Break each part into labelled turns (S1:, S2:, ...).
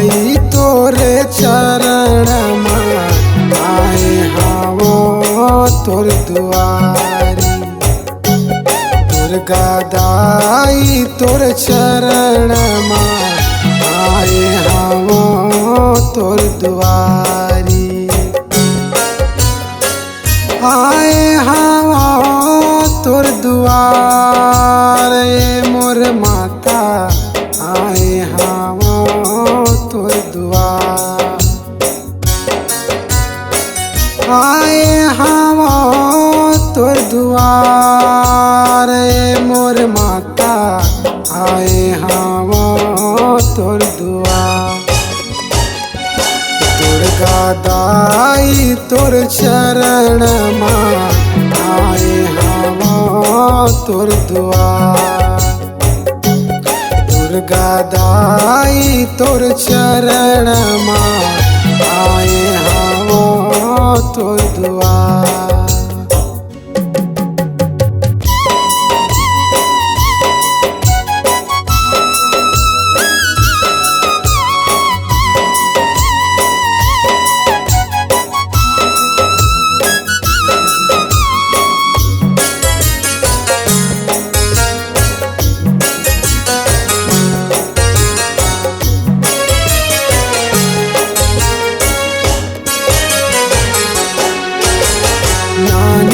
S1: दाई तोरे चरण आए हावो तोर दुआरी। दुर्गा दाई तोर चरण आए हावो तोर दुआरी। आए हावो तोर दुआर मोर माता आए हावो तोर दुआर। आए हावो तोर दुआर मोर माता आए हावो तोर दुआर। दुर्गा दाई तोर चरण आए हावो तोर दुआर। दुर्गा दाई तोर चरण आए हावो तोर दुआर।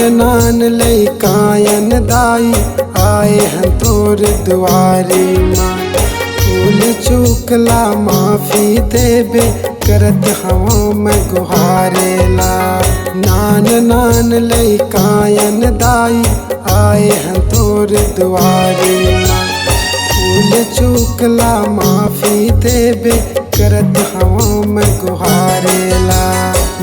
S1: नान लैकायन दाई आए हैं तोर दुआरी माँ। भूल चूकला माफी देबे करत हूँ मैं गुहारेला। नान लैकायन दाई आए हैं तोर दुआरी माँ। भूल चूकला माफी देबे करत हूँ मैं गुहारेला।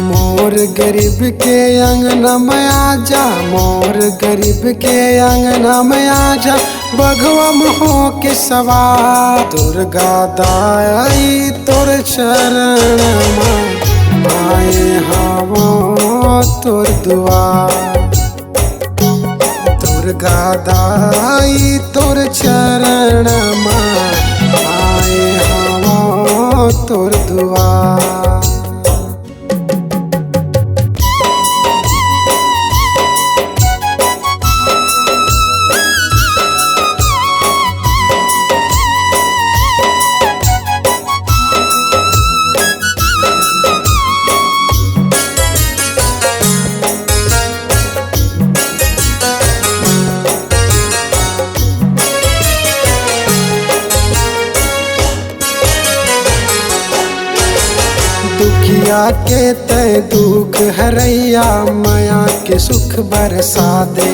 S1: मोर गरीब के अंगना में आजा, मोर गरीब के अंगना में आजा, बघवा मोह के सवार। दुर्गा दाई तोर चरण आए हावो तोर दुआर। दुर्गा दाई तोर चरण आए हावो तोर दुआर। दुखिया के तय दुख हरैया माया के सुख बरसा दे।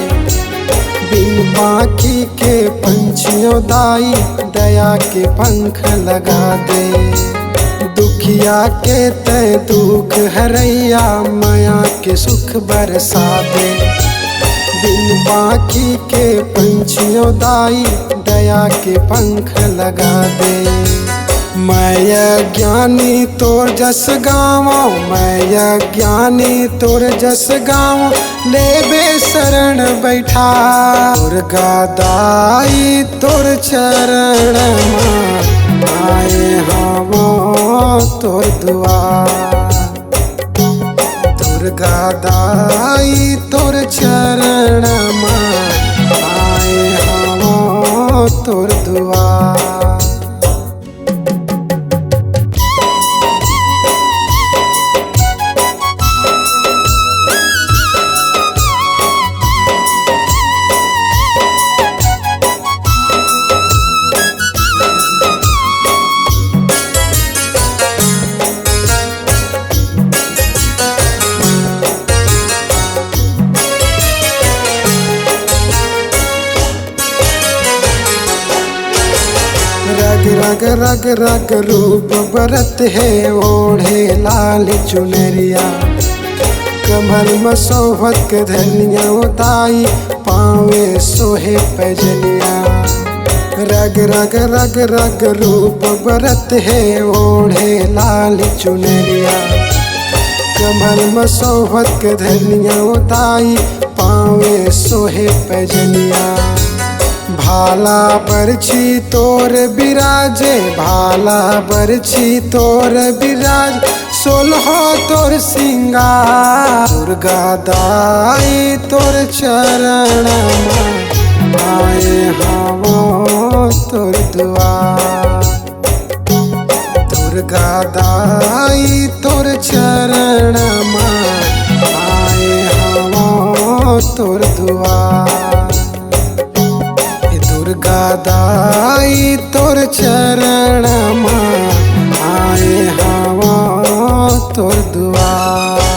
S1: बिन बाकी के पंछियों दाई दया के पंख लगा दे। दुखिया के तय दुख हरैया माया के सुख बरसा दे। बिन बाकी के पंछियों दाई दया के पंख लगा दे। मैं ज्ञानी तोर जस गावो, मैं ज्ञानी तोर जस गावो, लेबे शरण बैठा। दुर्गा दाई तोर चरण आए हावो तोर दुआर। दुर्गा दाई तोर चरण आए हावो तोर दुआर। रग रग रग रूप बरत है ओढ़े लाल चुनरिया। कमल में सोहत के धनिया दाई पावे सोहे पैजनिया। रग रग रग रग रूप बरत है ओढ़े लाल चुनरिया। कमल में सोहत के धनिया दाई पावे सोहे पैजनिया। भाला बरछी तोर बिराजे, भाला बरछी तोर बिराज, सोलह तोर सिंगार। दुर्गा दाई तोर चरण आए हवो तोर दुआर। दुर्गा दाई तोर चरण आए हवो तोर दुआर। दुर्गा दाई तोर चरण आए हवो तोर दुआर।